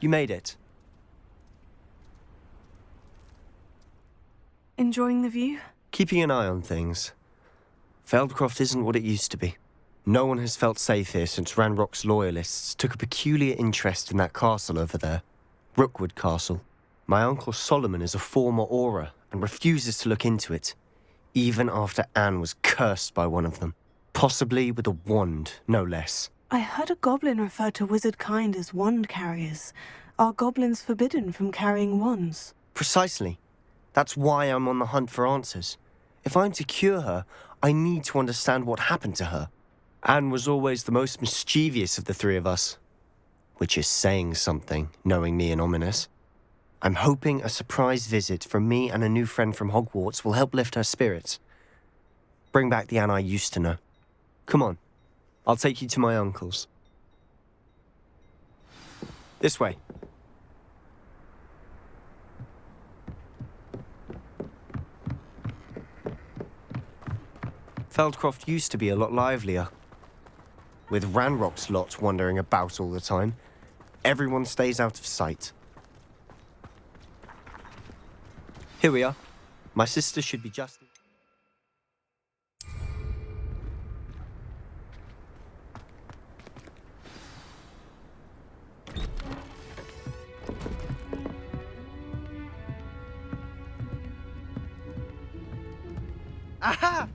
You made it. Enjoying the view? Keeping an eye on things. Feldcroft isn't what it used to be. No one has felt safe here since Ranrock's loyalists took a peculiar interest in that castle over there. Rookwood Castle. My uncle Solomon is a former Auror and refuses to look into it, even after Anne was cursed by one of them. Possibly with a wand, no less. I heard a goblin refer to wizard kind as wand carriers. Are goblins forbidden from carrying wands? Precisely. That's why I'm on the hunt for answers. If I'm to cure her, I need to understand what happened to her. Anne was always the most mischievous of the three of us. Which is saying something, knowing me and Ominous. I'm hoping a surprise visit from me and a new friend from Hogwarts will help lift her spirits. Bring back the Anne I used to know. Come on, I'll take you to my uncle's. This way. Feldcroft used to be a lot livelier. With Ranrock's lot wandering about all the time, everyone stays out of sight. Here we are. My sister should be just... Aha!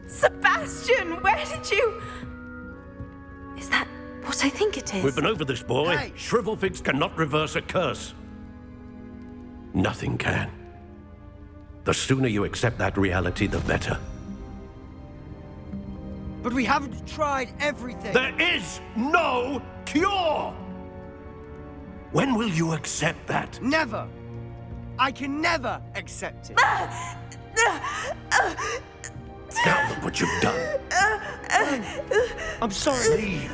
Sebastian, where did you... Is that what I think it is? We've been over this, boy. Hey! Shrivelfigs cannot reverse a curse. Nothing can. The sooner you accept that reality, the better. But we haven't tried everything. There is no cure! When will you accept that? Never. I can never accept it. Now look what you've done. I'm sorry. Leave.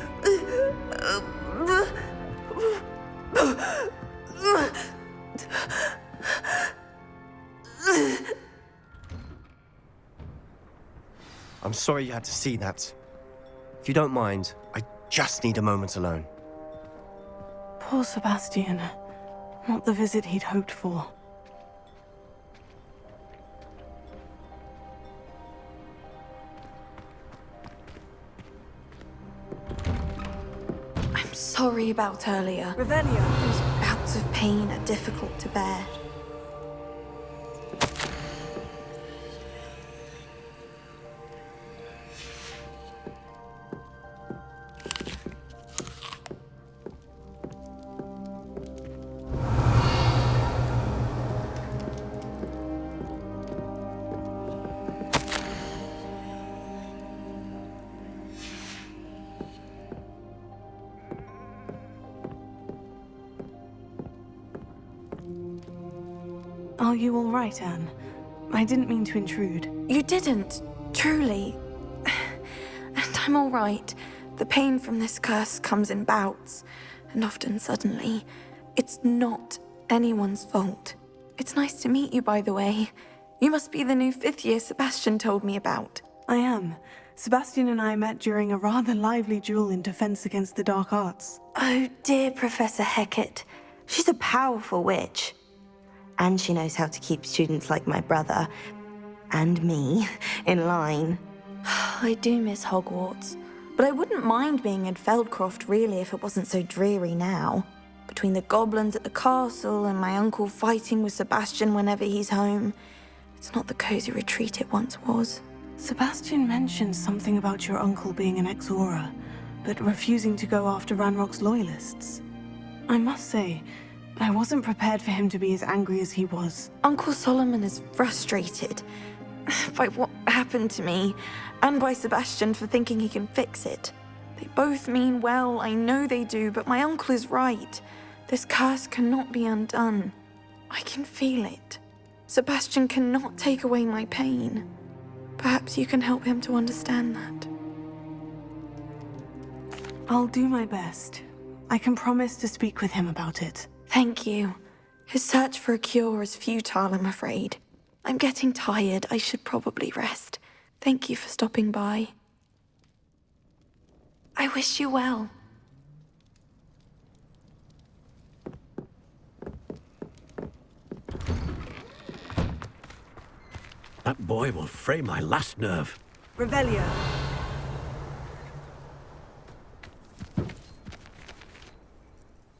I'm sorry you had to see that. If you don't mind, I just need a moment alone. Poor Sebastian. Not the visit he'd hoped for. I'm sorry about earlier. Revelio. Those bouts of pain are difficult to bear. Are you all right, Anne? I didn't mean to intrude. You didn't, truly. And I'm all right. The pain from this curse comes in bouts, and often suddenly. It's not anyone's fault. It's nice to meet you, by the way. You must be the new 5th year Sebastian told me about. I am. Sebastian and I met during a rather lively duel in Defense Against the Dark Arts. Oh, dear Professor Hecat. She's a powerful witch. And she knows how to keep students like my brother, and me, in line. I do miss Hogwarts, but I wouldn't mind being in Feldcroft, really, if it wasn't so dreary now. Between the goblins at the castle and my uncle fighting with Sebastian whenever he's home, it's not the cozy retreat it once was. Sebastian mentioned something about your uncle being an ex-Auror, but refusing to go after Ranrock's loyalists. I must say, I wasn't prepared for him to be as angry as he was. Uncle Solomon is frustrated by what happened to me, and by Sebastian for thinking he can fix it. They both mean well, I know they do, but my uncle is right. This curse cannot be undone. I can feel it. Sebastian cannot take away my pain. Perhaps you can help him to understand that. I'll do my best. I can promise to speak with him about it. Thank you. His search for a cure is futile, I'm afraid. I'm getting tired. I should probably rest. Thank you for stopping by. I wish you well. boy will fray my last nerve. Revelio.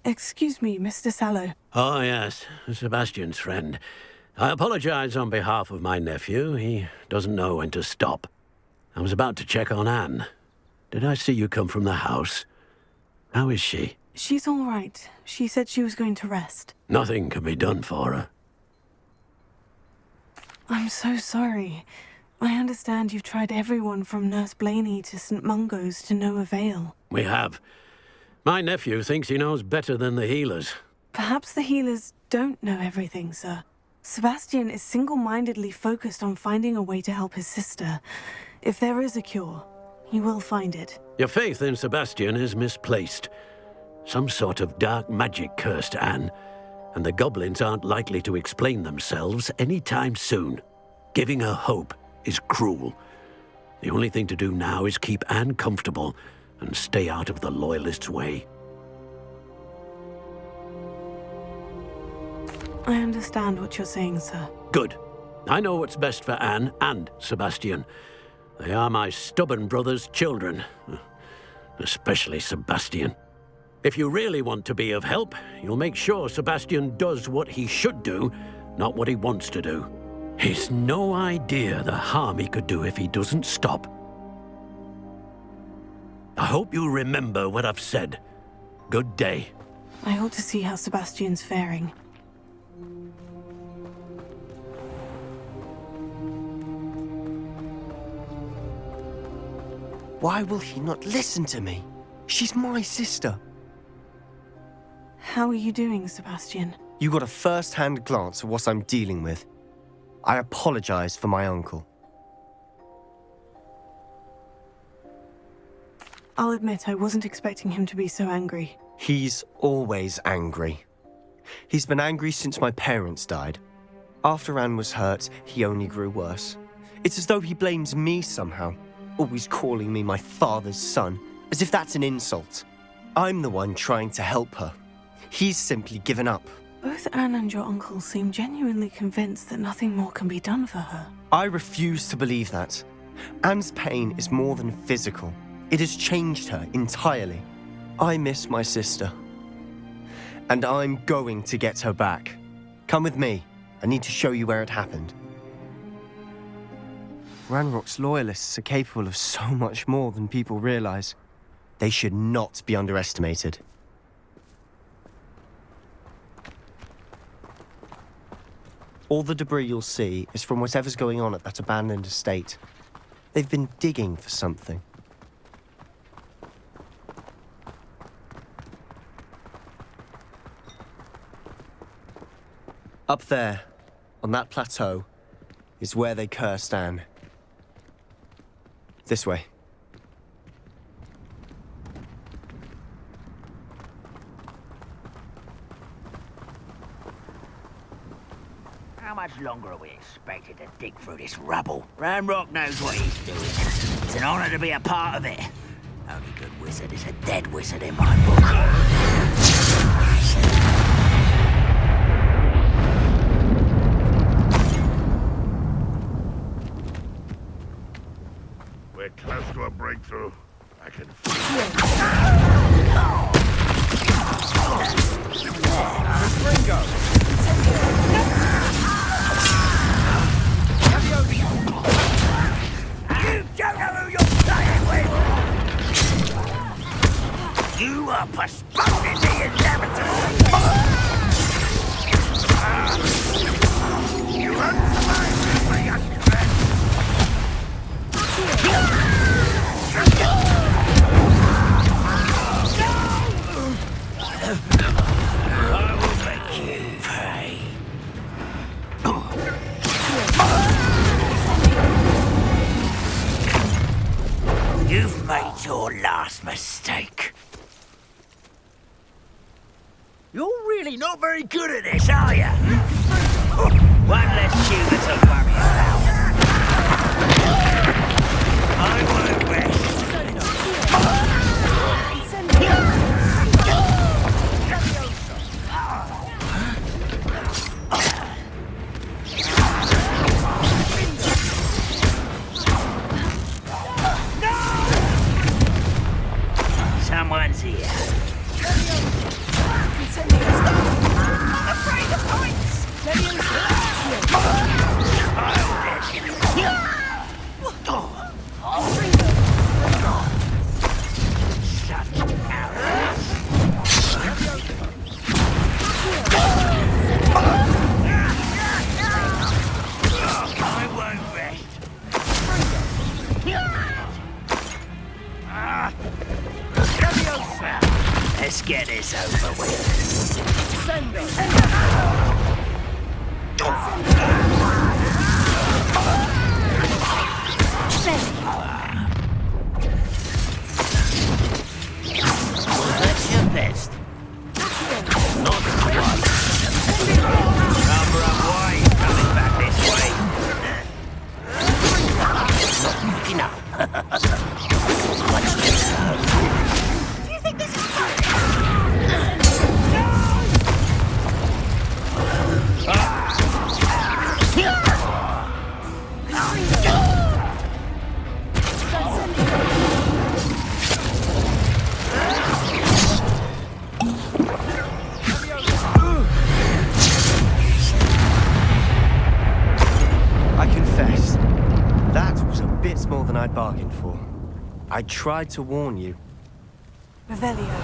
Excuse me, Mr. Sallow. Oh, yes, Sebastian's friend. I apologize on behalf of my nephew. He doesn't know when to stop. I was about to check on Anne. Did I see you come from the house? How is she? She's all right. She said she was going to rest. Nothing can be done for her. I'm so sorry. I understand you've tried everyone from Nurse Blaney to St. Mungo's to no avail. We have. My nephew thinks he knows better than the healers. Perhaps the healers don't know everything, sir. Sebastian is single-mindedly focused on finding a way to help his sister. If there is a cure, he will find it. Your faith in Sebastian is misplaced. Some sort of dark magic cursed Anne, and the goblins aren't likely to explain themselves anytime soon. Giving her hope is cruel. The only thing to do now is keep Anne comfortable and stay out of the Loyalists' way. I understand what you're saying, sir. Good. I know what's best for Anne and Sebastian. They are my stubborn brother's children. Especially Sebastian. If you really want to be of help, you'll make sure Sebastian does what he should do, not what he wants to do. He's no idea the harm he could do if he doesn't stop. I hope you remember what I've said. Good day. I ought to see how Sebastian's faring. Why will he not listen to me? She's my sister. How are you doing, Sebastian? You got a first-hand glance at what I'm dealing with. I apologize for my uncle. I'll admit I wasn't expecting him to be so angry. He's always angry. He's been angry since my parents died. After Anne was hurt, he only grew worse. It's as though he blames me somehow, always calling me my father's son, as if that's an insult. I'm the one trying to help her. He's simply given up. Both Anne and your uncle seem genuinely convinced that nothing more can be done for her. I refuse to believe that. Anne's pain is more than physical. It has changed her entirely. I miss my sister. And I'm going to get her back. Come with me. I need to show you where it happened. Ranrock's loyalists are capable of so much more than people realize. They should not be underestimated. All the debris you'll see is from whatever's going on at that abandoned estate. They've been digging for something. Up there, on that plateau, is where they cursed Anne. This way. How much longer are we expected to dig through this rubble? Ranrock knows what he's doing. It's an honor to be a part of it. Only good wizard is a dead wizard in my book. We're close to a breakthrough. I can You don't know who you're playing with! You are postponing the inevitable! You won't survive this, my young friend! I will make you pay. You've made your last mistake. You're really not very good at this, are you? One less human to worry about. I won't rest. Let's get this over with. Send them. Was that your best? Not quite. Number of wise coming back this way. Not enough. What's this? Do you think this is I confess, that was a bit more than I'd bargained for. I tried to warn you. Revelio.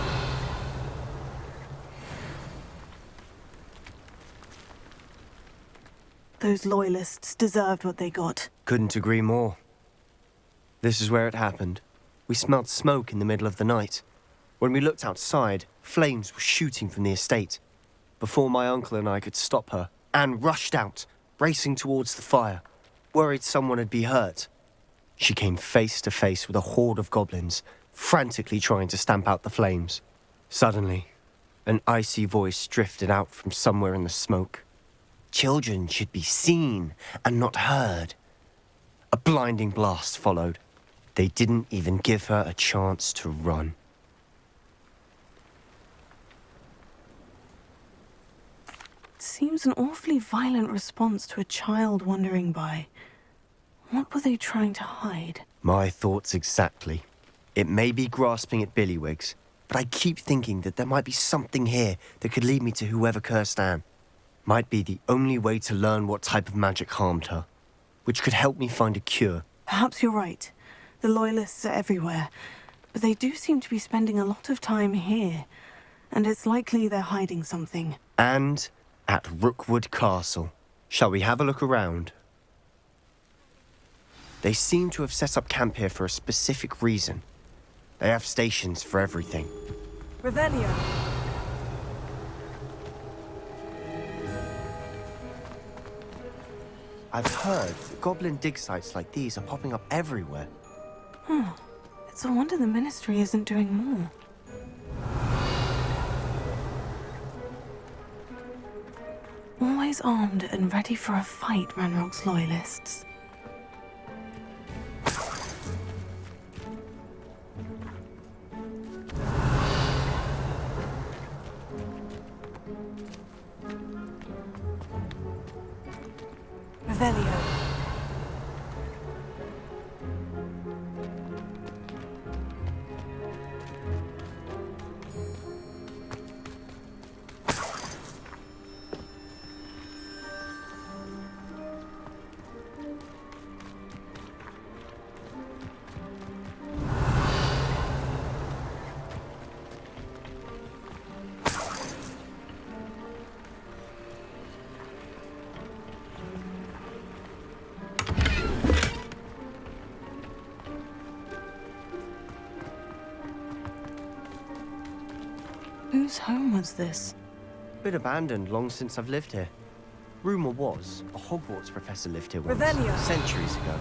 Those loyalists deserved what they got. Couldn't agree more. This is where it happened. We smelled smoke in the middle of the night. When we looked outside, flames were shooting from the estate. Before my uncle and I could stop her, Anne rushed out, racing towards the fire, worried someone had been hurt. She came face to face with a horde of goblins, frantically trying to stamp out the flames. Suddenly, an icy voice drifted out from somewhere in the smoke. Children should be seen and not heard. A blinding blast followed. They didn't even give her a chance to run. Seems an awfully violent response to a child wandering by. What were they trying to hide? My thoughts exactly. It may be grasping at Billywigs, but I keep thinking that there might be something here that could lead me to whoever cursed Anne. Might be the only way to learn what type of magic harmed her, which could help me find a cure. Perhaps you're right. The Loyalists are everywhere, but they do seem to be spending a lot of time here, and it's likely they're hiding something. And at Rookwood Castle. Shall we have a look around? They seem to have set up camp here for a specific reason. They have stations for everything. Revelio. I've heard that goblin dig sites like these are popping up everywhere. It's a wonder the Ministry isn't doing more. Always armed and ready for a fight, Ranrock's Loyalists. Revelio. Whose home was this? Been abandoned long since I've lived here. Rumour was a Hogwarts professor lived here once, Revelio. centuries ago.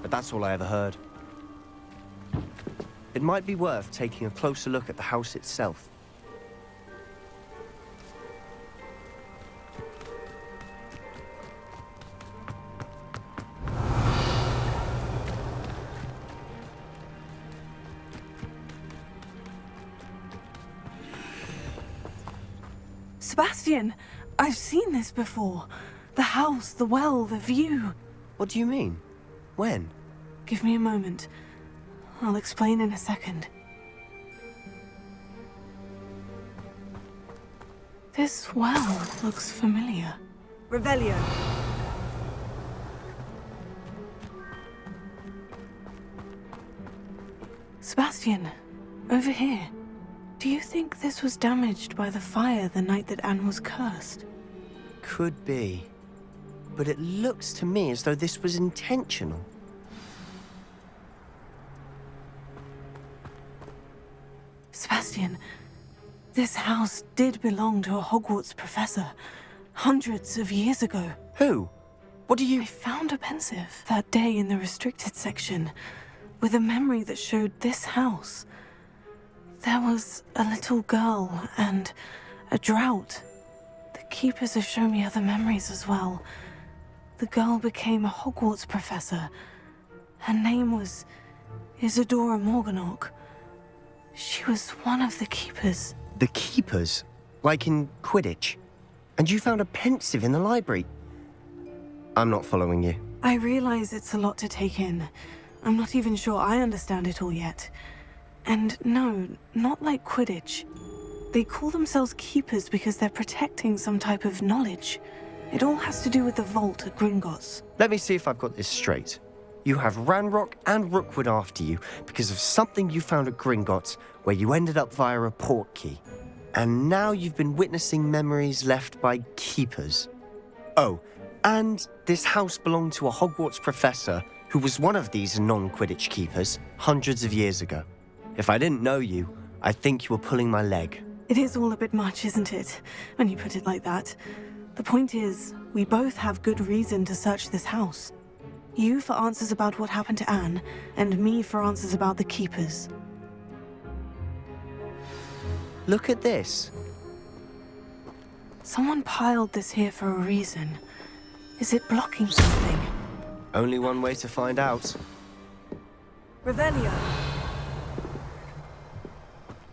But that's all I ever heard. It might be worth taking a closer look at the house itself. Sebastian! I've seen this before. The house, the well, the view. What do you mean? When? Give me a moment. I'll explain in a second. This well looks familiar. Revelio. Sebastian, over here. Do you think this was damaged by the fire the night that Anne was cursed? Could be. But it looks to me as though this was intentional. Sebastian, This house did belong to a Hogwarts professor, hundreds of years ago. Who? What do you... I found a pensive that day in the restricted section with a memory that showed this house. There was a little girl and a drought. The keepers have shown me other memories as well. The girl became a Hogwarts professor. Her name was Isadora Morganach. She was one of the keepers. The keepers? Like in Quidditch? And you found a pensive in the library? I'm not following you. I realize it's a lot to take in. I'm not even sure I understand it all yet. And no, not like Quidditch. They call themselves keepers because they're protecting some type of knowledge. It all has to do with the vault at Gringotts. Let me see if I've got this straight. You have Ranrock and Rookwood after you because of something you found at Gringotts where you ended up via a portkey. And now you've been witnessing memories left by keepers. Oh, and this house belonged to a Hogwarts professor who was one of these non-Quidditch keepers hundreds of years ago. If I didn't know you, I'd think you were pulling my leg. It is all a bit much, isn't it, when you put it like that? The point is, we both have good reason to search this house. You for answers about what happened to Anne, and me for answers about the keepers. Look at this. Someone piled this here for a reason. Is it blocking something? Only one way to find out. Revelio.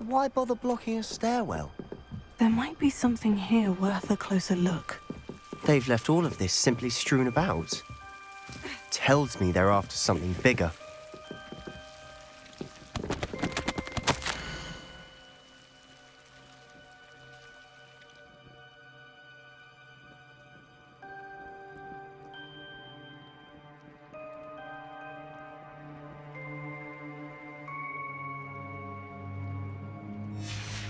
Why bother blocking a stairwell? There might be something here worth a closer look. They've left all of this simply strewn about. Tells me they're after something bigger.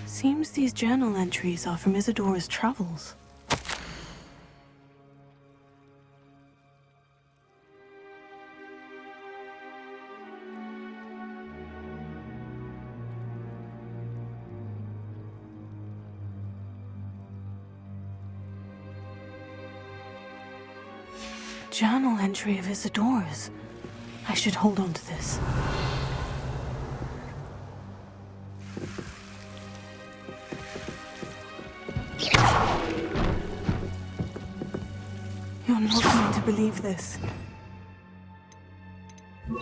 Seems these journal entries are from Isadora's travels. A journal entry of Isadora's. I should hold on to this. You're not going to believe this. The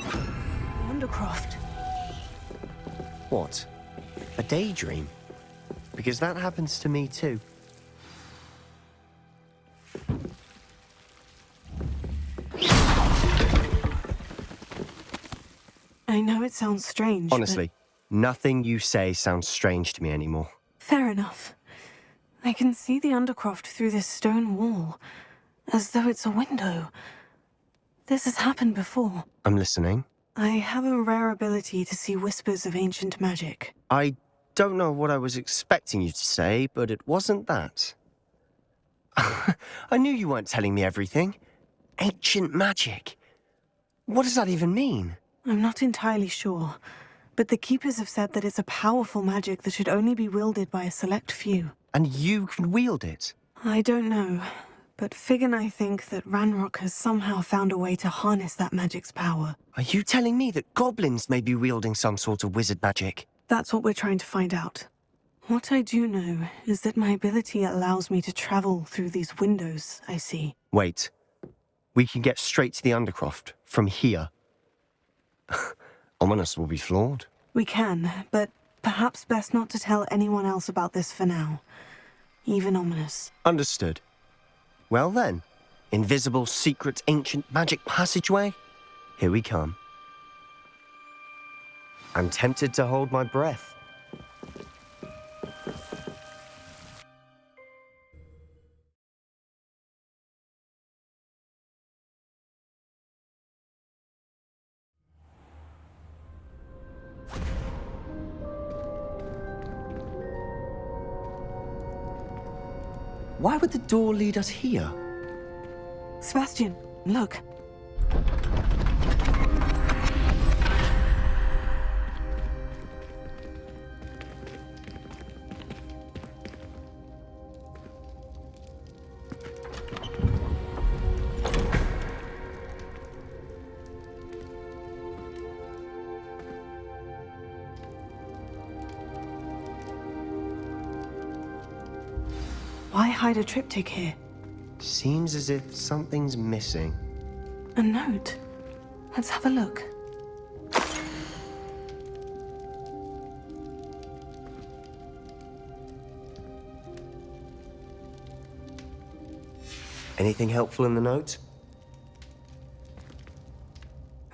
Undercroft. What? A daydream? Because that happens to me too. I know it sounds strange, Honestly, nothing you say sounds strange to me anymore. Fair enough. I can see the Undercroft through this stone wall, as though it's a window. This has happened before. I'm listening. I have a rare ability to see whispers of ancient magic. I don't know what I was expecting you to say, but it wasn't that. I knew you weren't telling me everything. Ancient magic. What does that even mean? I'm not entirely sure, but the Keepers have said that it's a powerful magic that should only be wielded by a select few. And you can wield it? I don't know, but Fig and I think that Ranrock has somehow found a way to harness that magic's power. Are you telling me that goblins may be wielding some sort of wizard magic? That's what we're trying to find out. What I do know is that my ability allows me to travel through these windows I see. Wait. We can get straight to the Undercroft from here. Ominous will be floored. We can, but perhaps best not to tell anyone else about this for now. Even Ominous. Understood. Well then, invisible, secret, ancient magic passageway? Here we come. I'm tempted to hold my breath. Why would the door lead us here? Sebastian, look. Why hide a triptych here? Seems as if something's missing. A note. Let's have a look. Anything helpful in the note?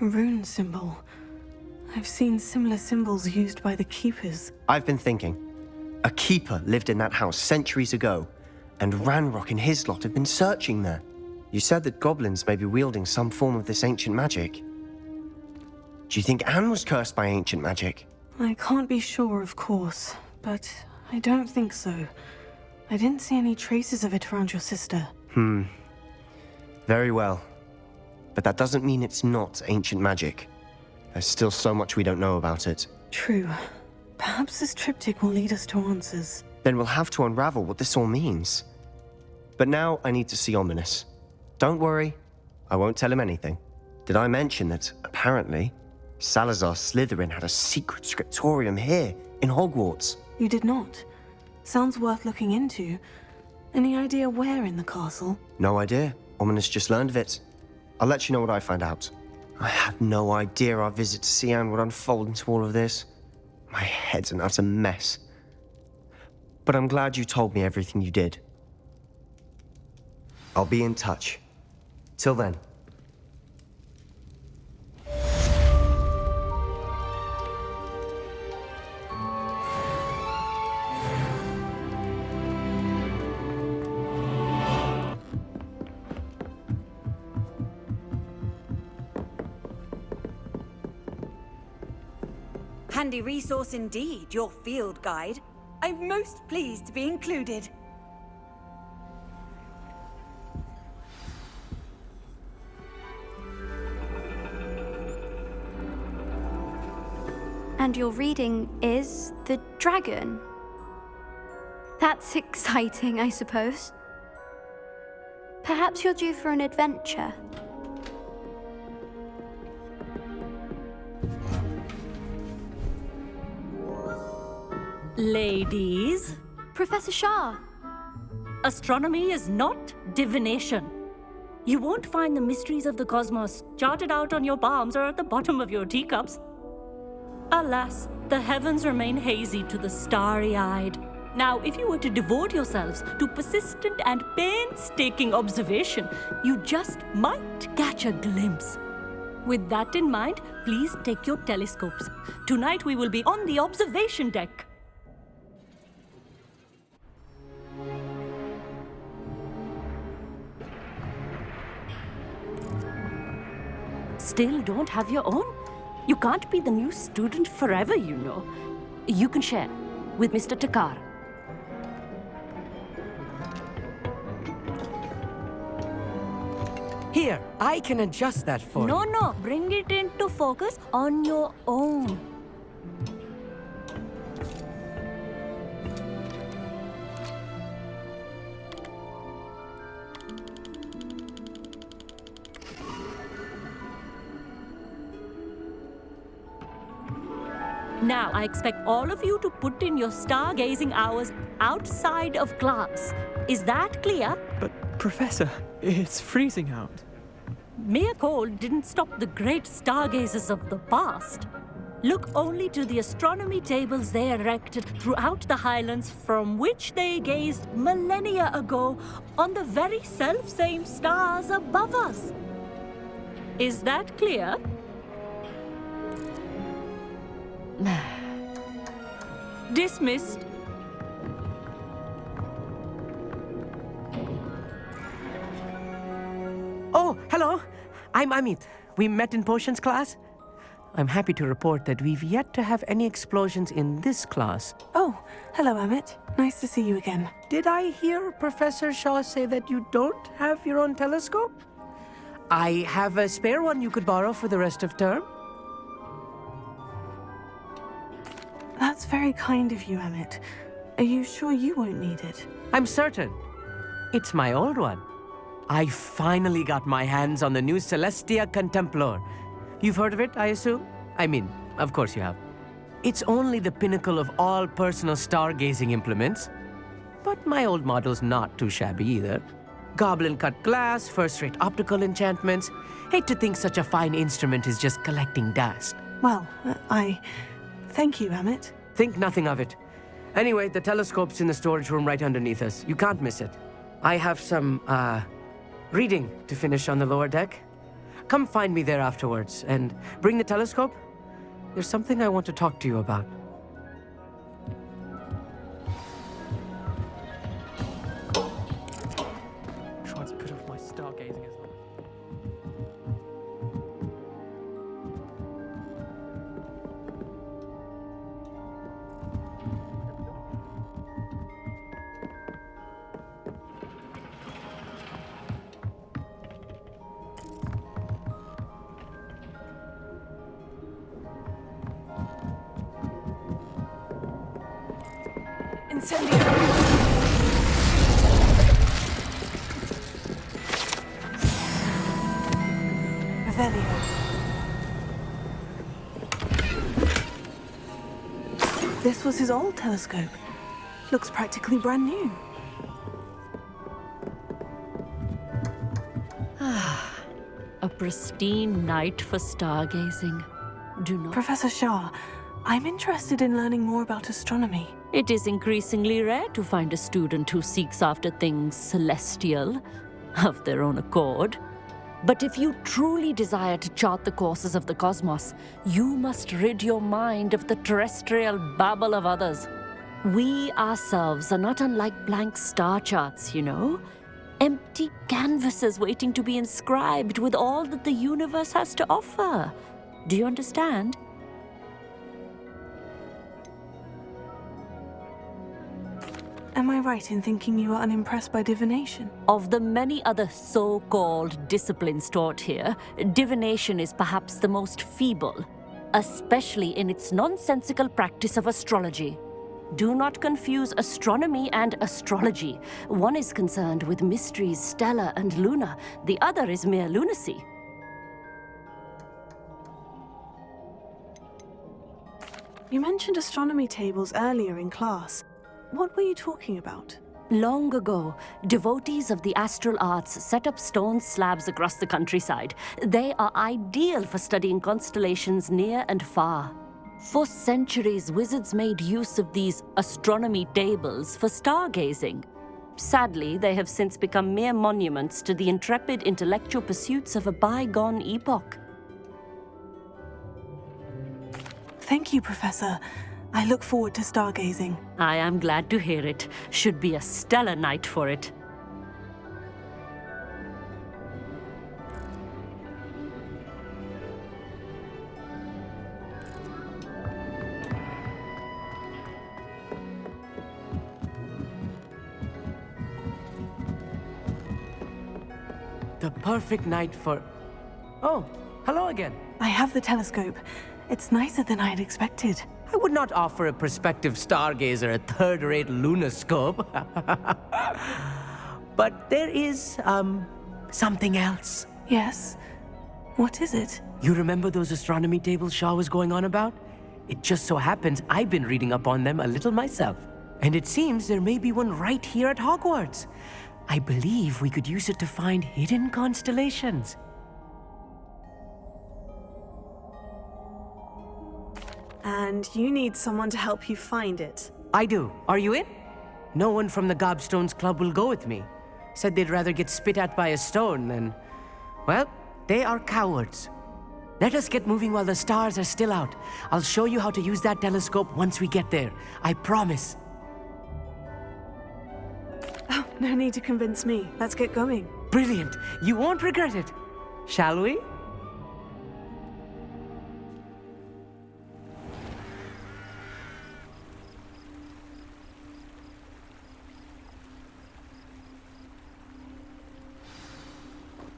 A rune symbol. I've seen similar symbols used by the Keepers. I've been thinking. A keeper lived in that house centuries ago, and Ranrock and his lot have been searching there. You said that goblins may be wielding some form of this ancient magic. Do you think Anne was cursed by ancient magic? I can't be sure, of course, but I don't think so. I didn't see any traces of it around your sister. Very well. But that doesn't mean it's not ancient magic. There's still so much we don't know about it. True. Perhaps this triptych will lead us to answers. Then we'll have to unravel what this all means. But now I need to see Ominous. Don't worry, I won't tell him anything. Did I mention that, apparently, Salazar Slytherin had a secret scriptorium here in Hogwarts? You did not. Sounds worth looking into. Any idea where in the castle? No idea. Ominous just learned of it. I'll let you know what I find out. I had no idea our visit to see Anne would unfold into all of this. My head's an utter mess. But I'm glad you told me everything you did. I'll be in touch. Till then. Handy resource indeed, your field guide. I'm most pleased to be included. And your reading is the dragon. That's exciting, I suppose. Perhaps you're due for an adventure. Ladies, Professor Shah. astronomy is not divination. You won't find the mysteries of the cosmos charted out on your palms or at the bottom of your teacups. Alas, the heavens remain hazy to the starry-eyed. Now, if you were to devote yourselves to persistent and painstaking observation, you just might catch a glimpse. With that in mind, please take your telescopes. Tonight we will be on the observation deck. Still don't have your own? You can't be the new student forever, you know. You can share with Mr. Takar. Here, I can adjust that for you. No, bring it into focus on your own. Now, I expect all of you to put in your stargazing hours outside of class. Is that clear? But, Professor, it's freezing out. Mere cold didn't stop the great stargazers of the past. Look only to the astronomy tables they erected throughout the Highlands from which they gazed millennia ago on the very self-same stars above us. Is that clear? Dismissed. Oh, hello. I'm Amit. We met in potions class. I'm happy to report that we've yet to have any explosions in this class. Oh, hello, Amit. Nice to see you again. Did I hear Professor Shaw say that you don't have your own telescope? I have a spare one you could borrow for the rest of term. That's very kind of you, Amit. Are you sure you won't need it? I'm certain. It's my old one. I finally got my hands on the new Celestia Contemplar. You've heard of it, I assume? I mean, of course you have. It's only the pinnacle of all personal stargazing implements. but my old model's not too shabby either. Goblin-cut glass, first-rate optical enchantments. Hate to think such a fine instrument is just collecting dust. Well, thank you, Amit. Think nothing of it. Anyway, the telescope's in the storage room right underneath us. You can't miss it. I have some, reading to finish on the lower deck. Come find me there afterwards, and bring the telescope. There's something I want to talk to you about. Try to put off my stargazing as well. Revelio. This was his old telescope. Looks practically brand new. A pristine night for stargazing. Do not... Professor Shah, I'm interested in learning more about astronomy. It is increasingly rare to find a student who seeks after things celestial, of their own accord. But if you truly desire to chart the courses of the cosmos, you must rid your mind of the terrestrial babble of others. We ourselves are not unlike blank star charts, you know? Empty canvases waiting to be inscribed with all that the universe has to offer. Do you understand? Am I right in thinking you are unimpressed by divination? Of the many other so-called disciplines taught here, divination is perhaps the most feeble, especially in its nonsensical practice of astrology. Do not confuse astronomy and astrology. One is concerned with mysteries stellar and lunar, the other is mere lunacy. You mentioned astronomy tables earlier in class. What were you talking about? Long ago, devotees of the astral arts set up stone slabs across the countryside. They are ideal for studying constellations near and far. For centuries, wizards made use of these astronomy tables for stargazing. Sadly, they have since become mere monuments to the intrepid intellectual pursuits of a bygone epoch. Thank you, Professor. I look forward to stargazing. I am glad to hear it. Should be a stellar night for it. The perfect night for... Oh, hello again. I have the telescope. It's nicer than I had expected. I would not offer a prospective stargazer a third-rate lunoscope. But there is, something else. Yes? What is it? You remember those astronomy tables Shaw was going on about? It just so happens I've been reading up on them a little myself. And it seems there may be one right here at Hogwarts. I believe we could use it to find hidden constellations. And you need someone to help you find it. I do. Are you in? No one from the Gobstones Club will go with me. Said they'd rather get spit at by a stone than... Well, they are cowards. Let us get moving while the stars are still out. I'll show you how to use that telescope once we get there. I promise. Oh, no need to convince me. Let's get going. Brilliant. You won't regret it. Shall we?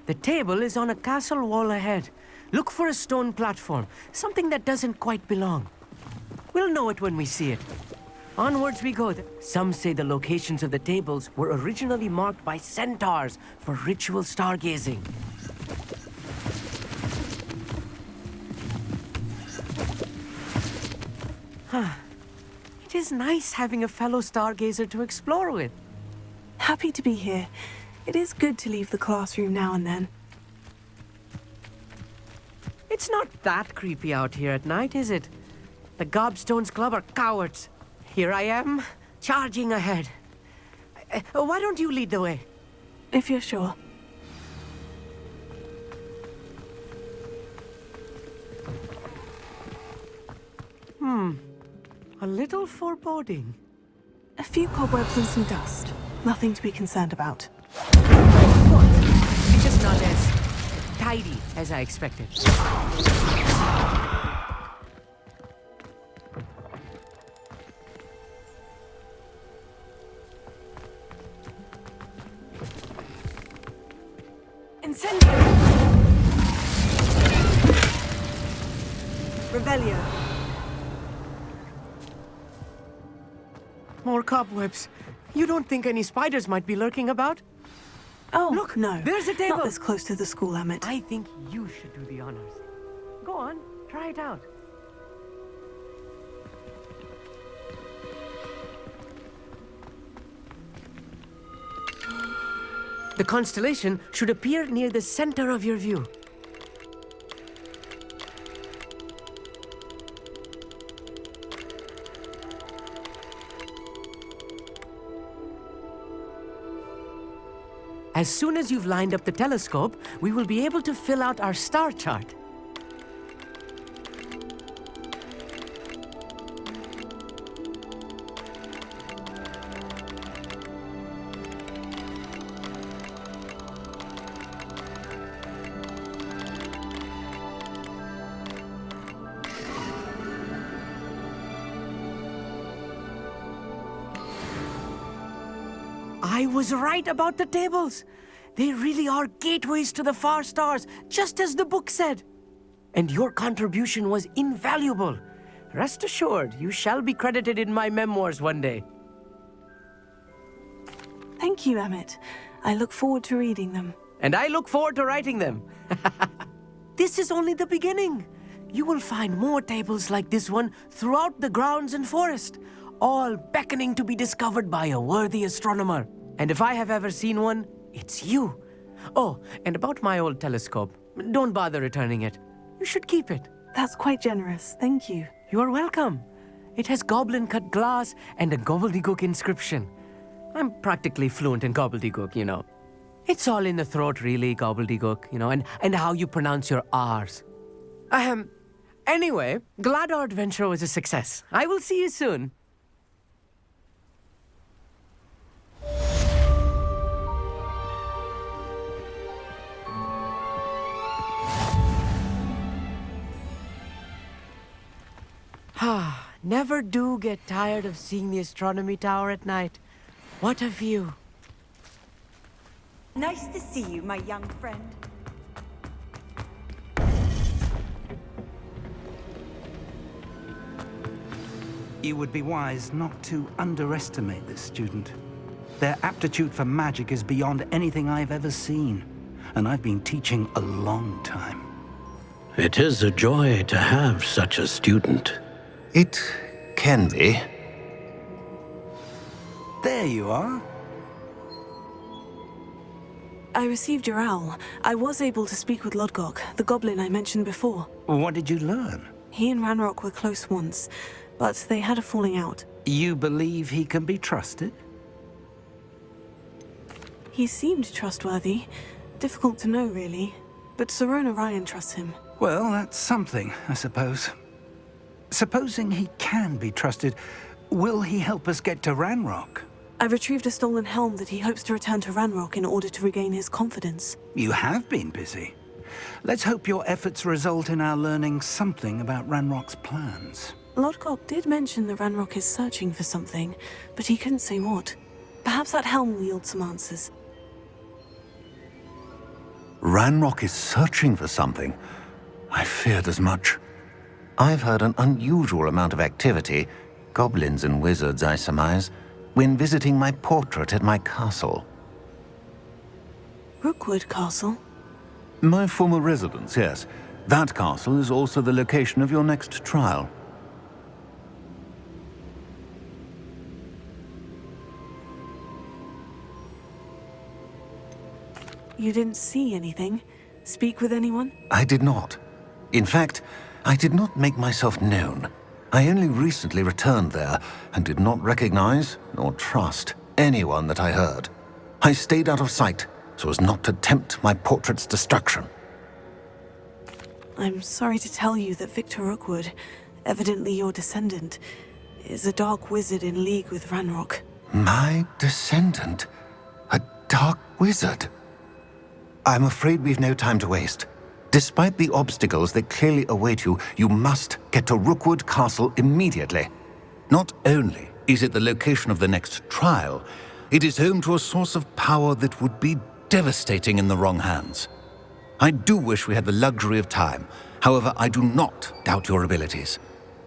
The table is on a castle wall ahead. Look for a stone platform, something that doesn't quite belong. We'll know it when we see it. Onwards we go. Some say the locations of the tables were originally marked by centaurs for ritual stargazing. It is nice having a fellow stargazer to explore with. Happy to be here. It is good to leave the classroom now and then. It's not that creepy out here at night, is it? The Gobstones Club are cowards. Here I am, charging ahead. Why don't you lead the way? If you're sure. A little foreboding. A few cobwebs and some dust. Nothing to be concerned about. What? It's just not as tidy as I expected. Incendio! Revelio. More cobwebs. You don't think any spiders might be lurking about? Oh, Look, no. there's a table. Not this close to the school, Emmett. I think you should do the honors. Go on, try it out. The constellation should appear near the center of your view. As soon as you've lined up the telescope, we will be able to fill out our star chart. I was right about the tables. They really are gateways to the far stars, just as the book said. And your contribution was invaluable. Rest assured, you shall be credited in my memoirs one day. Thank you, Emmett. I look forward to reading them. And I look forward to writing them. This is only the beginning. You will find more tables like this one throughout the grounds and forest, all beckoning to be discovered by a worthy astronomer. And if I have ever seen one, it's you. Oh, and about my old telescope, don't bother returning it. You should keep it. That's quite generous. Thank you. You're welcome. It has goblin-cut glass and a gobbledygook inscription. I'm practically fluent in gobbledygook, you know. It's all in the throat, really, gobbledygook, you know, and how you pronounce your R's. Anyway, glad our adventure was a success. I will see you soon. Never do get tired of seeing the astronomy tower at night. What a view. Nice to see you, my young friend. You would be wise not to underestimate this student. Their aptitude for magic is beyond anything I've ever seen, and I've been teaching a long time. It is a joy to have such a student. It can be. There you are. I received your owl. I was able to speak with Lodgok, the goblin I mentioned before. What did you learn? He and Ranrock were close once, but they had a falling out. You believe he can be trusted? He seemed trustworthy. Difficult to know, really. But Serona Ryan trusts him. Well, that's something, I suppose. Supposing he can be trusted, will he help us get to Ranrock? I retrieved a stolen helm that he hopes to return to Ranrock in order to regain his confidence. You have been busy. Let's hope your efforts result in our learning something about Ranrock's plans. Lodgok did mention that Ranrock is searching for something, but he couldn't say what. Perhaps that helm will yield some answers. Ranrock is searching for something. I feared as much. I've heard an unusual amount of activity, goblins and wizards, I surmise, when visiting my portrait at my castle. Rookwood Castle? My former residence, yes. That castle is also the location of your next trial. You didn't see anything? Speak with anyone? I did not. In fact, I did not make myself known. I only recently returned there and did not recognize nor trust anyone that I heard. I stayed out of sight so as not to tempt my portrait's destruction. I'm sorry to tell you that Victor Rookwood, evidently your descendant, is a dark wizard in league with Ranrock. My descendant? A dark wizard? I'm afraid we've no time to waste. Despite the obstacles that clearly await you, you must get to Rookwood Castle immediately. Not only is it the location of the next trial, it is home to a source of power that would be devastating in the wrong hands. I do wish we had the luxury of time. However, I do not doubt your abilities.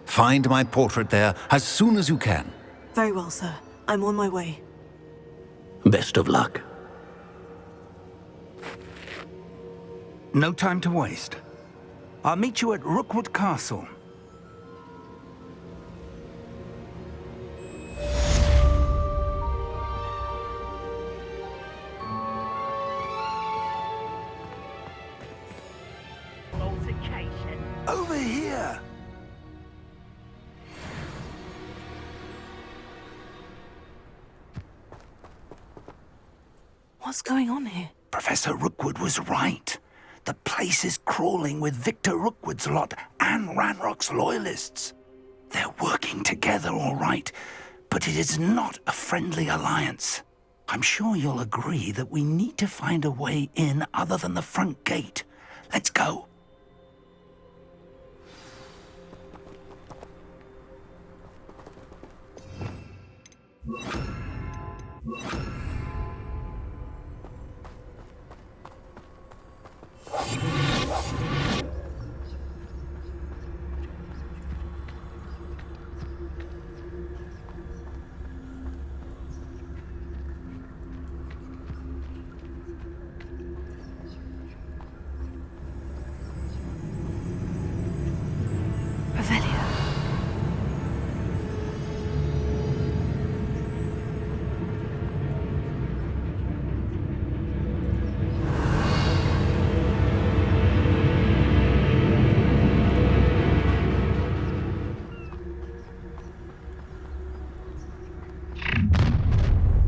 Find my portrait there as soon as you can. Very well, sir. I'm on my way. Best of luck. No time to waste. I'll meet you at Rookwood Castle. Over here! What's going on here? Professor Rookwood was right. The place is crawling with Victor Rookwood's lot and Ranrock's loyalists. They're working together, all right, but it is not a friendly alliance. I'm sure you'll agree that we need to find a way in other than the front gate. Let's go.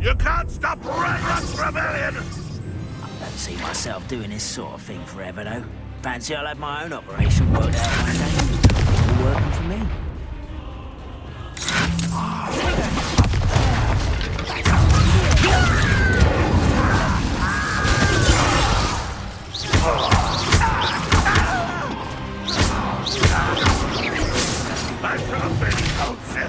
You can't stop Ranrock's rebellion! I don't see myself doing this sort of thing forever, though. Fancy I'll have my own operation worked out one day. All working for me. That's something, Council!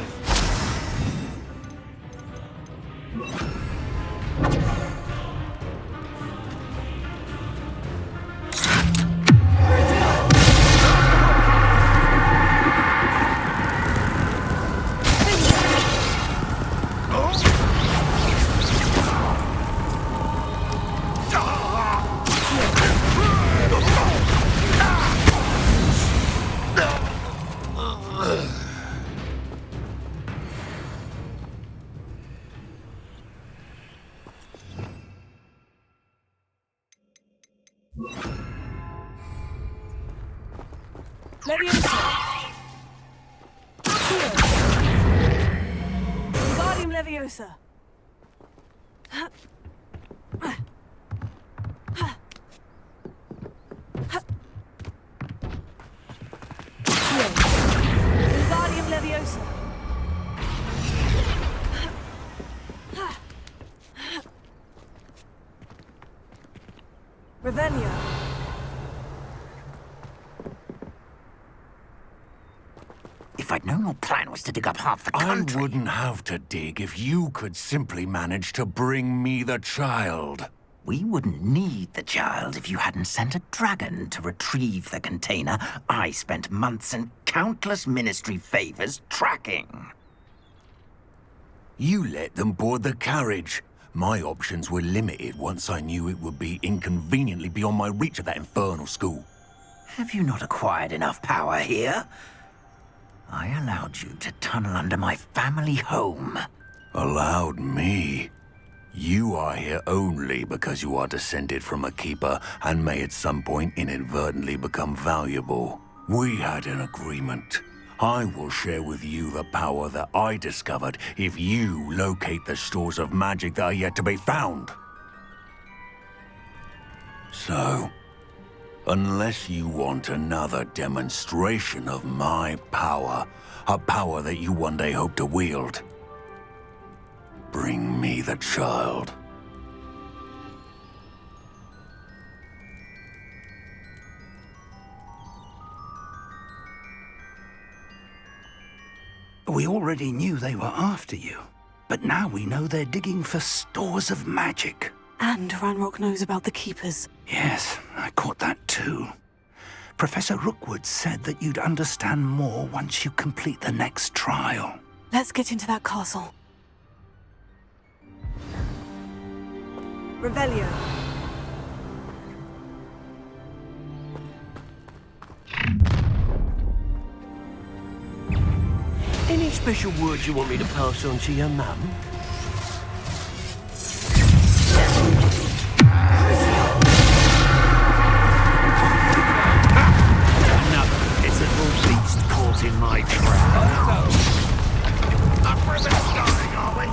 Leviosa! Wingardium Leviosa! Wingardium Leviosa! Revelio! If I'd known your plan was to dig up half the country... I wouldn't have to dig if you could simply manage to bring me the child. We wouldn't need the child if you hadn't sent a dragon to retrieve the container I spent months and countless ministry favors tracking. You let them board the carriage. My options were limited once I knew it would be inconveniently beyond my reach at that infernal school. Have you not acquired enough power here? I allowed you to tunnel under my family home. Allowed me? You are here only because you are descended from a keeper and may at some point inadvertently become valuable. We had an agreement. I will share with you the power that I discovered if you locate the stores of magic that are yet to be found. So, unless you want another demonstration of my power, a power that you one day hope to wield, bring me the child. We already knew they were after you, but now we know they're digging for stores of magic. And Ranrock knows about the Keepers. Yes, I caught that too. Professor Rookwood said that you'd understand more once you complete the next trial. Let's get into that castle. Revelio. Any special words you want me to pass on to your mum? Another pitiful beast caught in my trap. Up for a bit of starting, are we?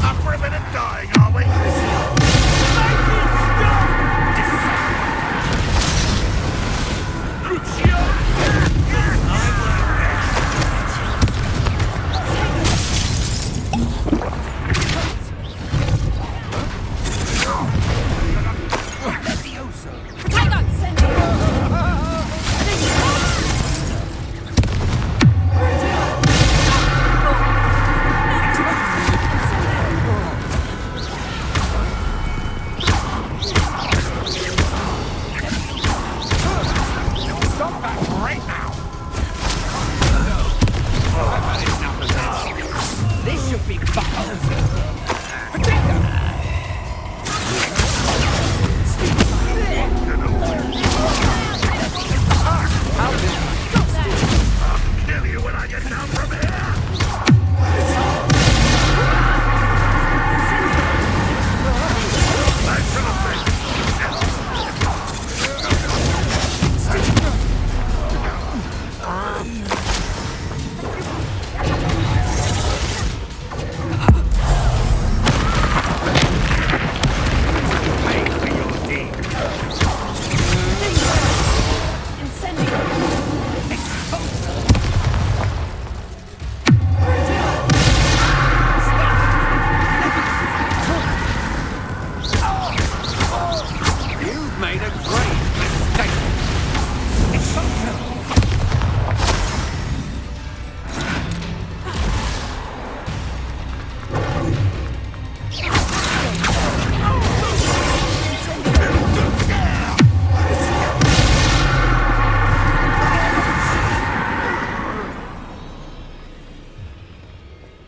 Up for a bit of dying, are we? Stop that right now! I've had enough of this. This should be fun. Protect them! I'll kill you when I get down from here!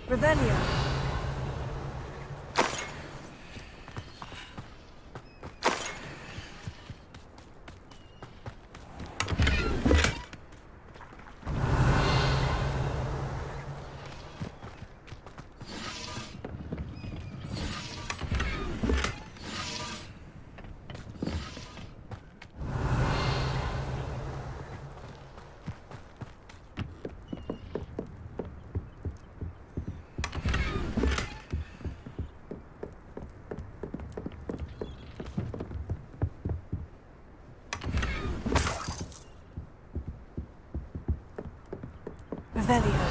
Revelio. Revelio.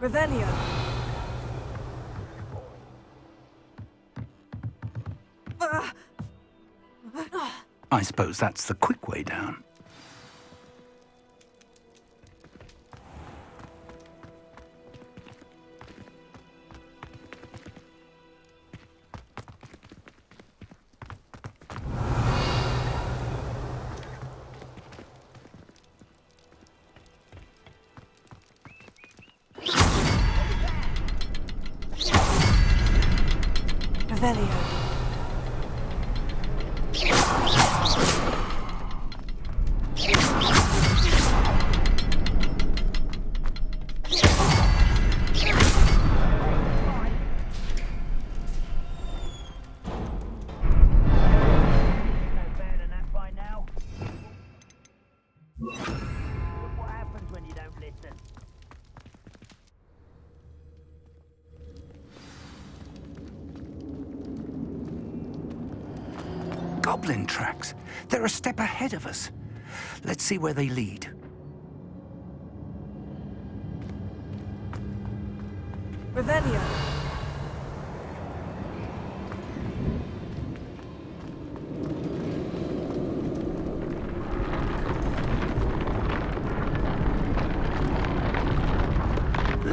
Revelio. I suppose that's the quick way down. Revelio. Goblin tracks. They're a step ahead of us. Let's see where they lead. Revelio.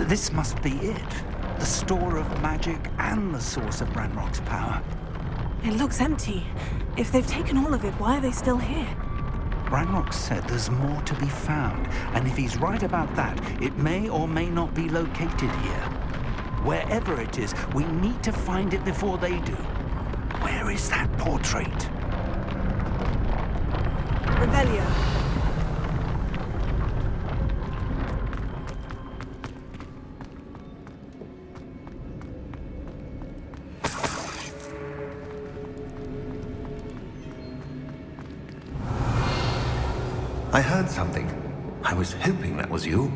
This must be it. The store of magic and the source of Ranrock's power. It looks empty. If they've taken all of it, why are they still here? Ranrock said there's more to be found, and if he's right about that, it may or may not be located here. Wherever it is, we need to find it before they do. Where is that portrait? Revelio. I heard something. I was hoping that was you.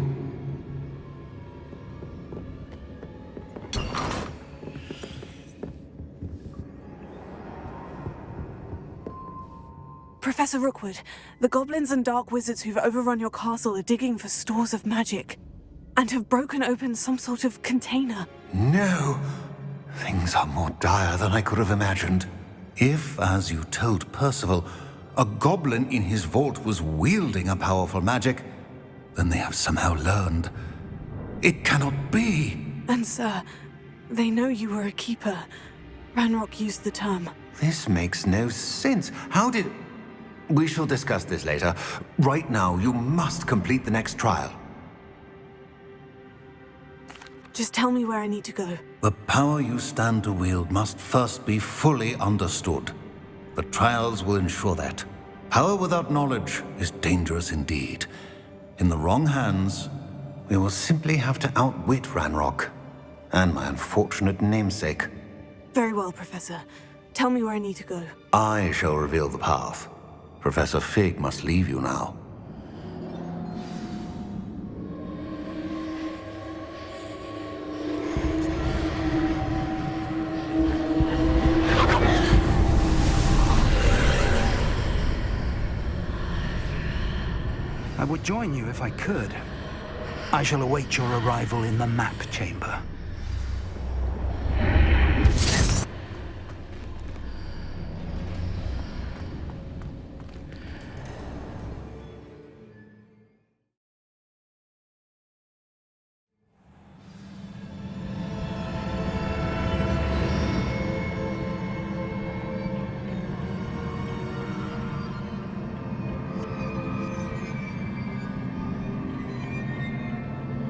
Professor Rookwood, the goblins and dark wizards who've overrun your castle are digging for stores of magic and have broken open some sort of container. No. Things are more dire than I could have imagined. If, as you told Percival, a goblin in his vault was wielding a powerful magic, then they have somehow learned. It cannot be. And sir, they know you were a keeper. Ranrock used the term. This makes no sense. How did... We shall discuss this later. Right now, you must complete the next trial. Just tell me where I need to go. The power you stand to wield must first be fully understood. The trials will ensure that. Power without knowledge is dangerous indeed. In the wrong hands, we will simply have to outwit Ranrock and my unfortunate namesake. Very well, Professor. Tell me where I need to go. I shall reveal the path. Professor Fig must leave you now. I would join you if I could. I shall await your arrival in the map chamber.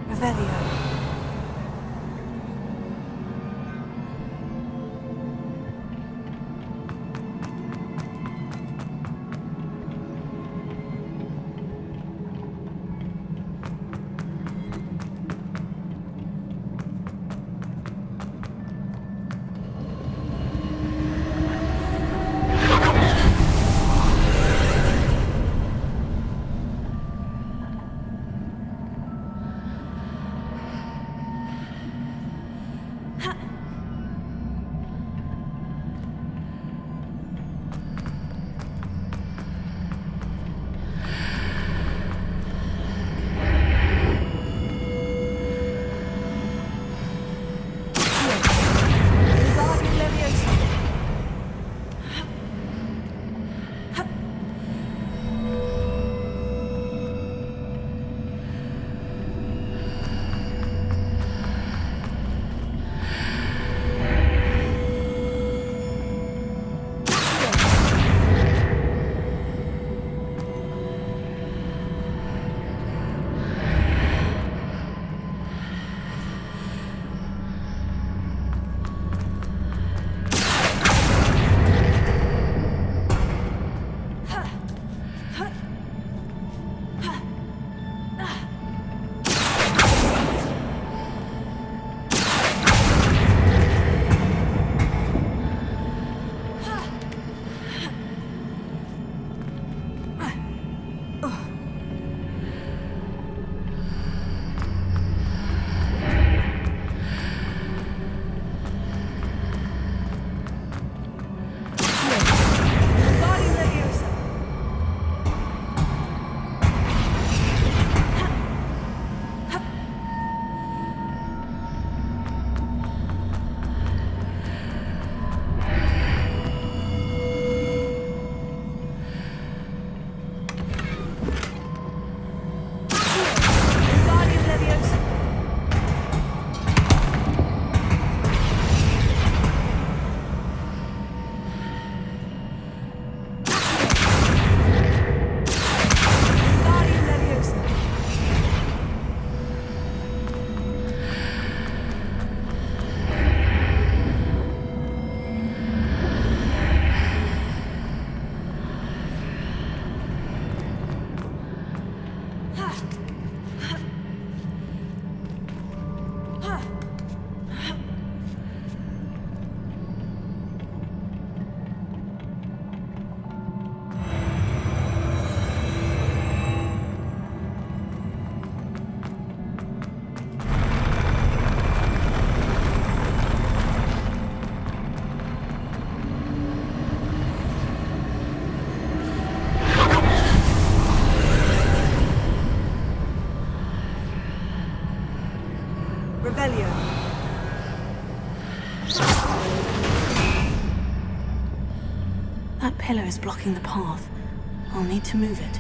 Revelio. pillar is blocking the path. I'll need to move it.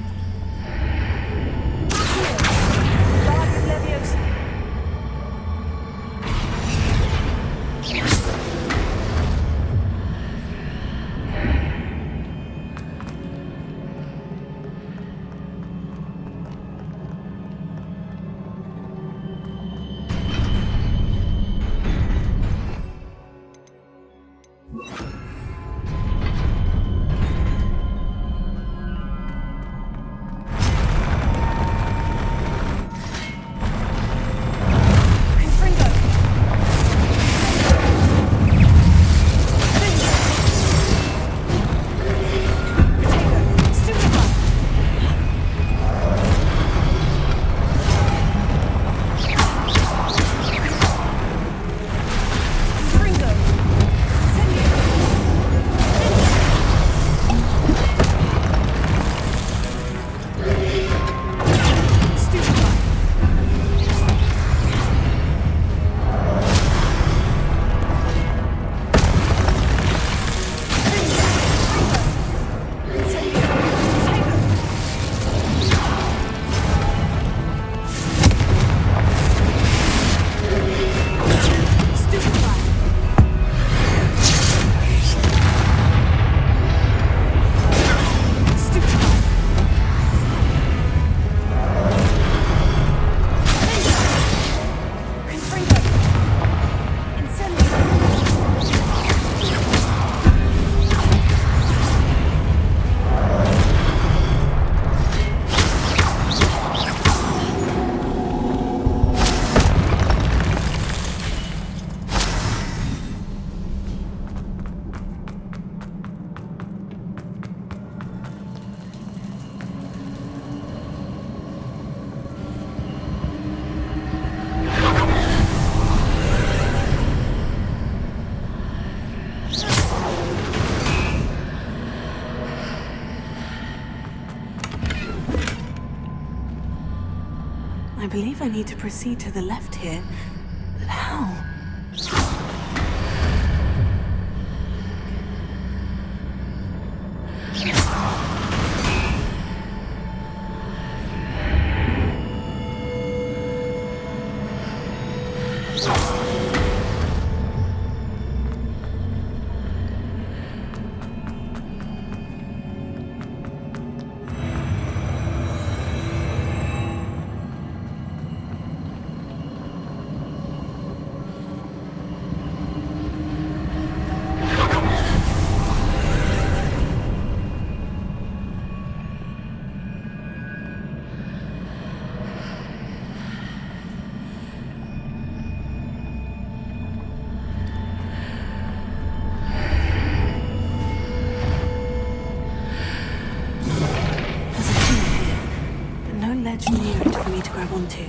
I believe I need to proceed to the left here, but how? Near it for me to grab onto.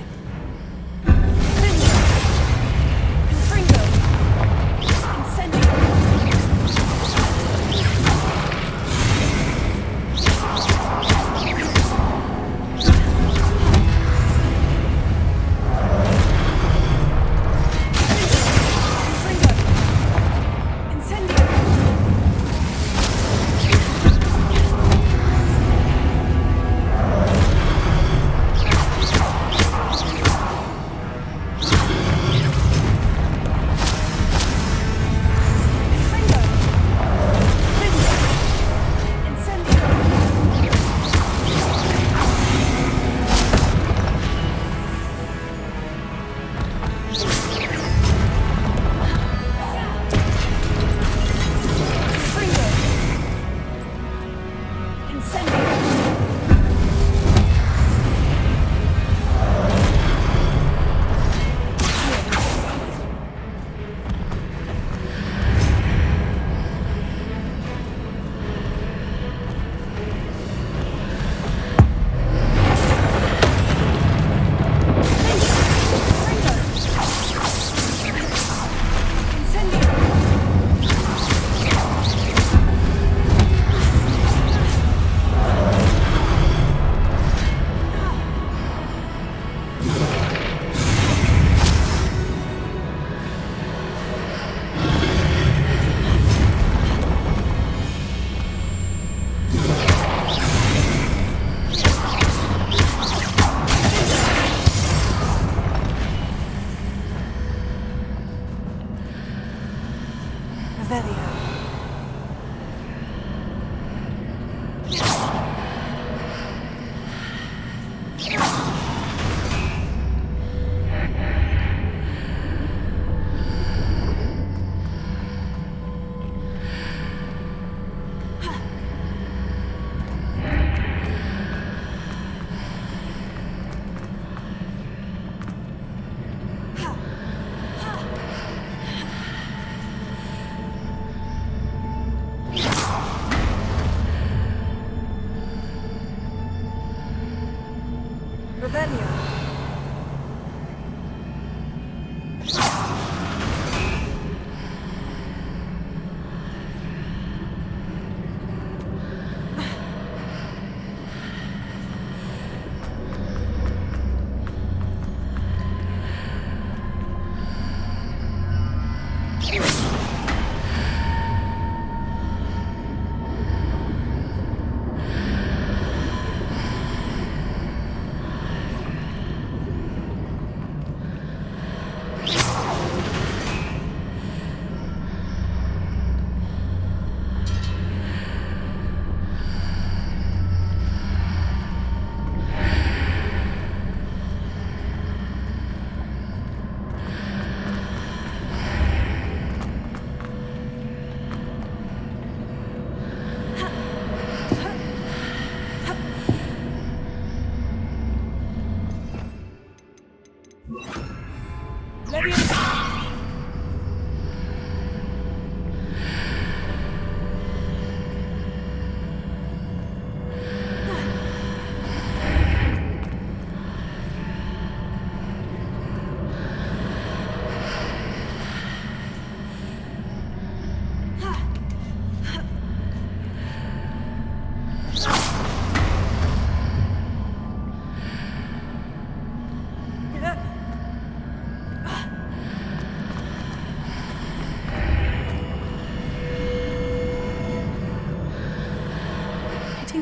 Revelio.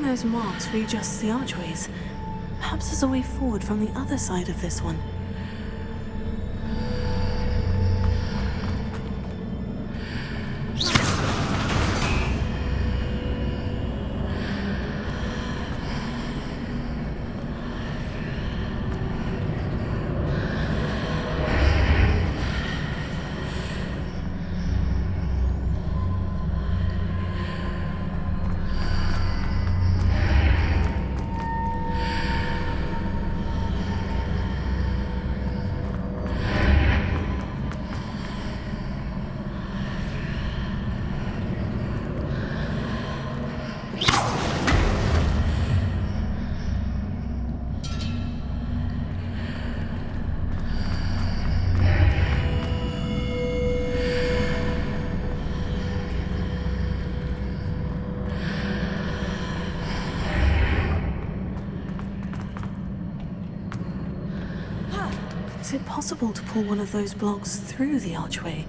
Those marks readjust the archways. Perhaps there's a way forward from the other side of this one. Is it possible to pull one of those blocks through the archway?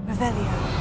Revelio.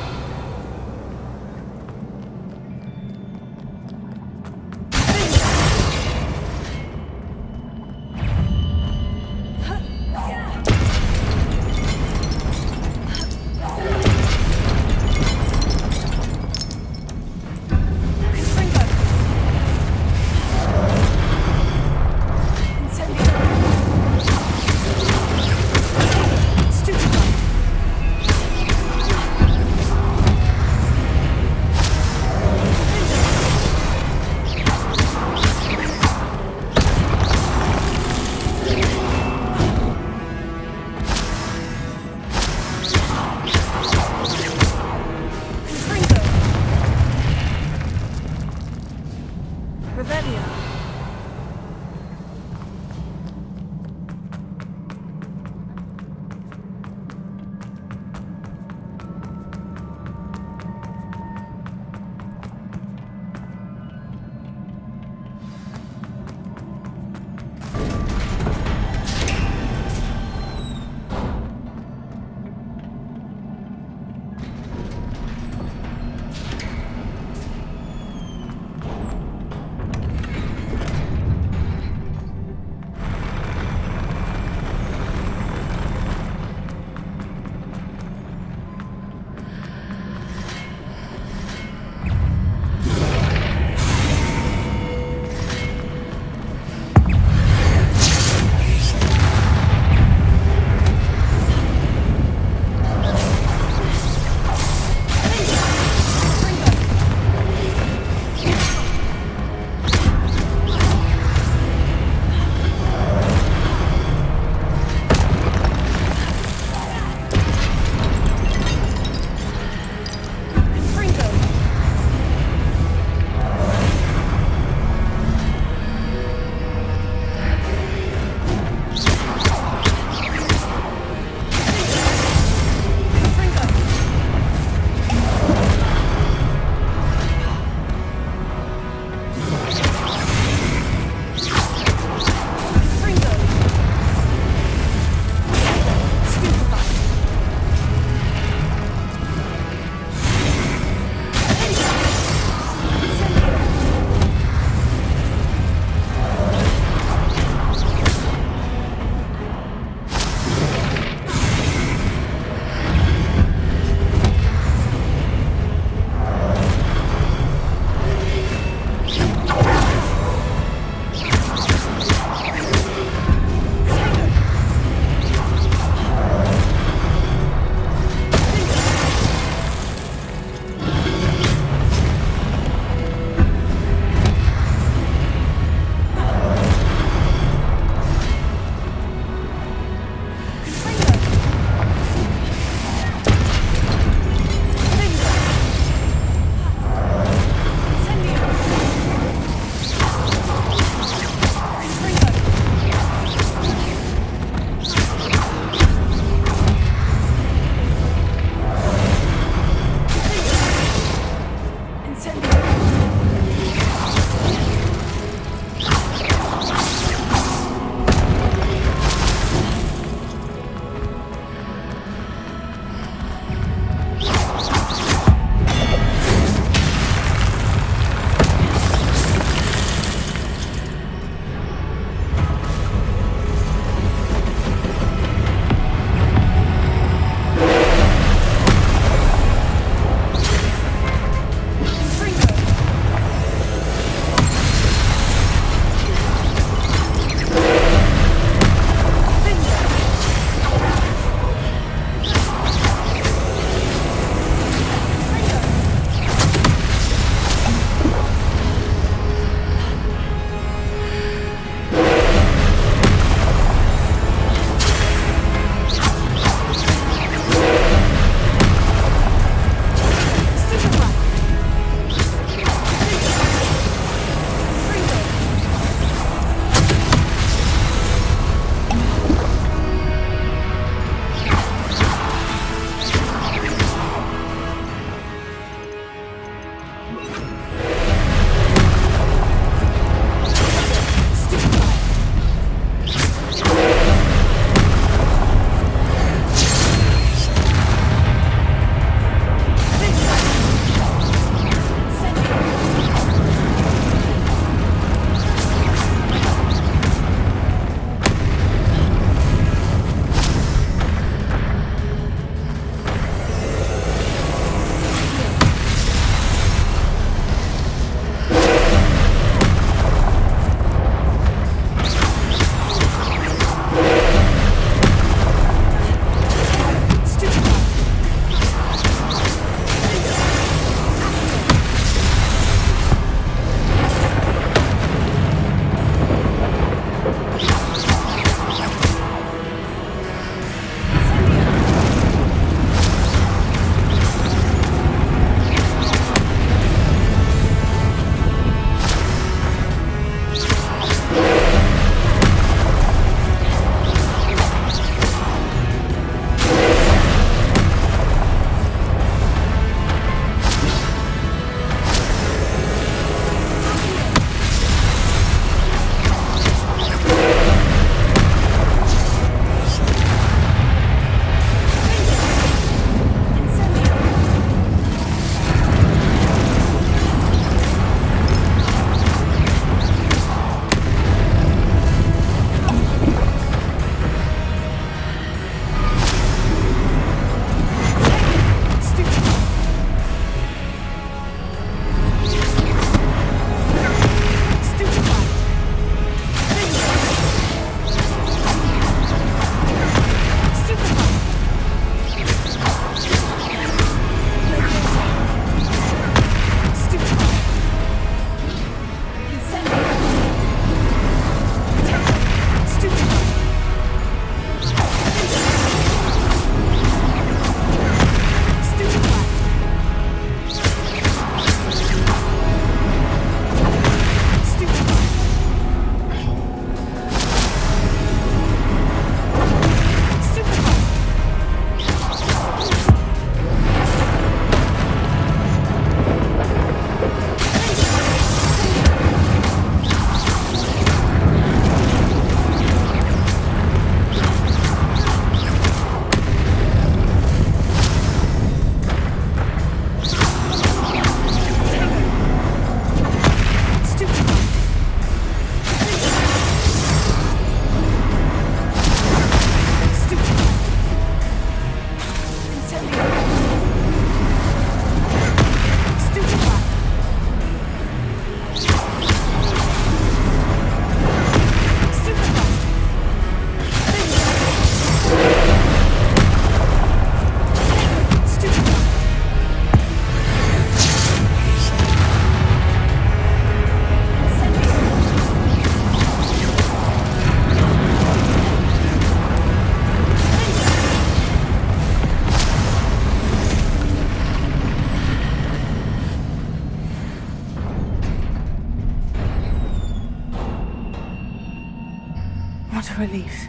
What a relief.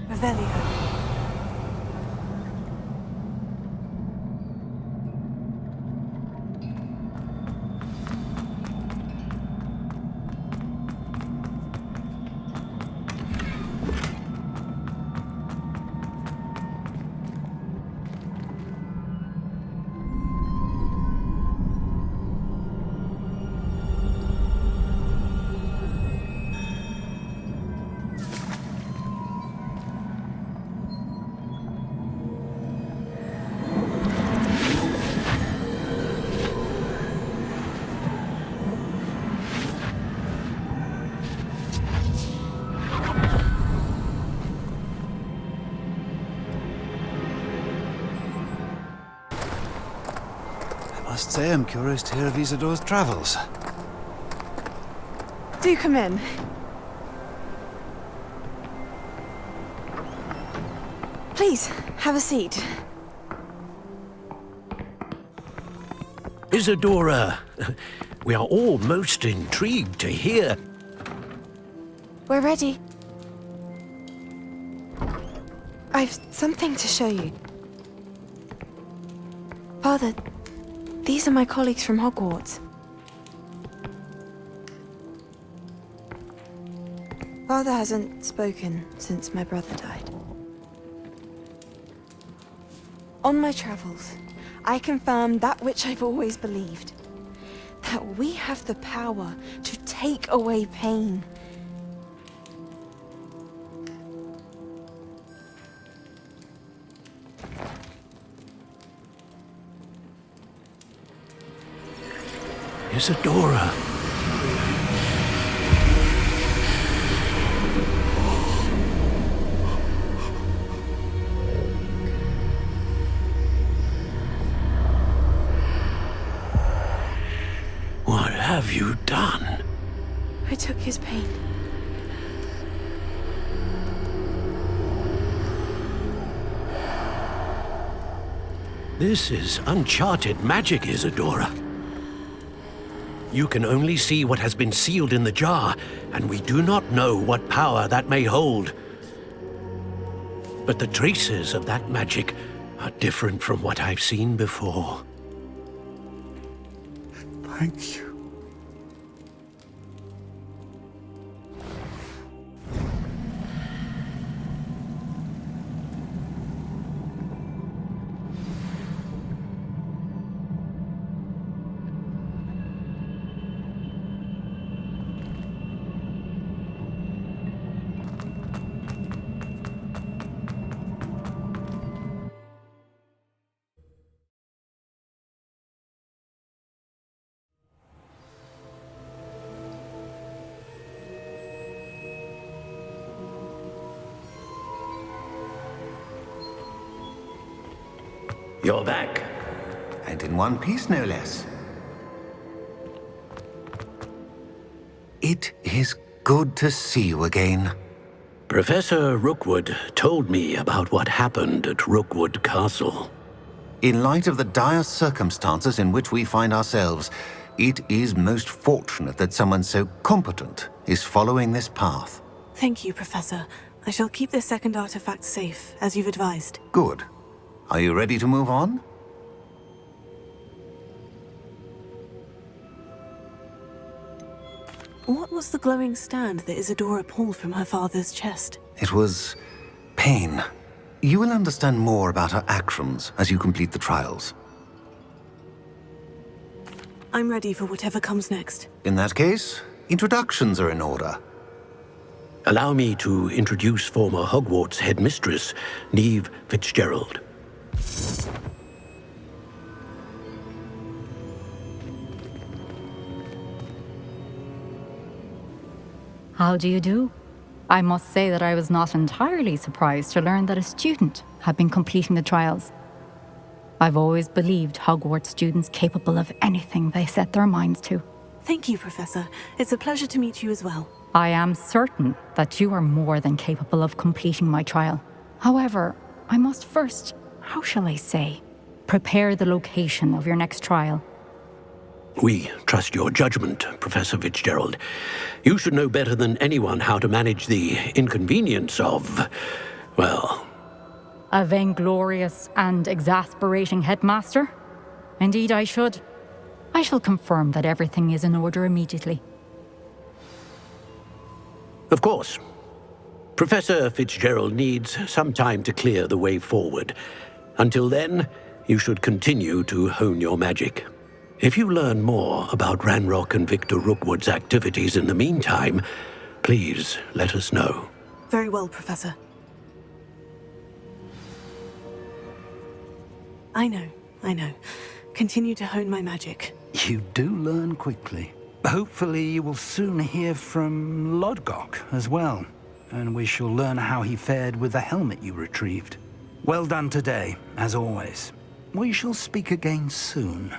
Revelio. I must say I'm curious to hear of Isadore's travels. Do come in. Please, have a seat. Isadora, we are all most intrigued to hear. We're ready. I've something to show you. Father, these are my colleagues from Hogwarts. Father hasn't spoken since my brother died. On my travels, I confirmed that which I've always believed. That we have the power to take away pain. Isadora. What have you done? I took his pain. This is uncharted magic, Isadora. You can only see what has been sealed in the jar, and we do not know what power that may hold. But the traces of that magic are different from what I've seen before. Thank you. You're back. And in one piece, no less. It is good to see you again. Professor Rookwood told me about what happened at Rookwood Castle. In light of the dire circumstances in which we find ourselves, it is most fortunate that someone so competent is following this path. Thank you, Professor. I shall keep this second artifact safe, as you've advised. Good. Are you ready to move on? What was the glowing stand that Isadora pulled from her father's chest? It was pain. You will understand more about her actions as you complete the trials. I'm ready for whatever comes next. In that case, introductions are in order. Allow me to introduce former Hogwarts headmistress, Neve Fitzgerald. How do you do? I must say that I was not entirely surprised to learn that a student had been completing the trials. I've always believed Hogwarts students capable of anything they set their minds to. Thank you, Professor. It's a pleasure to meet you as well. I am certain that you are more than capable of completing my trial. However, I must first, how shall I say, prepare the location of your next trial. We trust your judgment, Professor Fitzgerald. You should know better than anyone how to manage the inconvenience of, well... A vainglorious and exasperating headmaster? Indeed I should. I shall confirm that everything is in order immediately. Of course. Professor Fitzgerald needs some time to clear the way forward. Until then, you should continue to hone your magic. If you learn more about Ranrock and Victor Rookwood's activities in the meantime, please let us know. Very well, Professor. I know. Continue to hone my magic. You do learn quickly. Hopefully you will soon hear from Lodgok as well, and we shall learn how he fared with the helmet you retrieved. Well done today, as always. We shall speak again soon.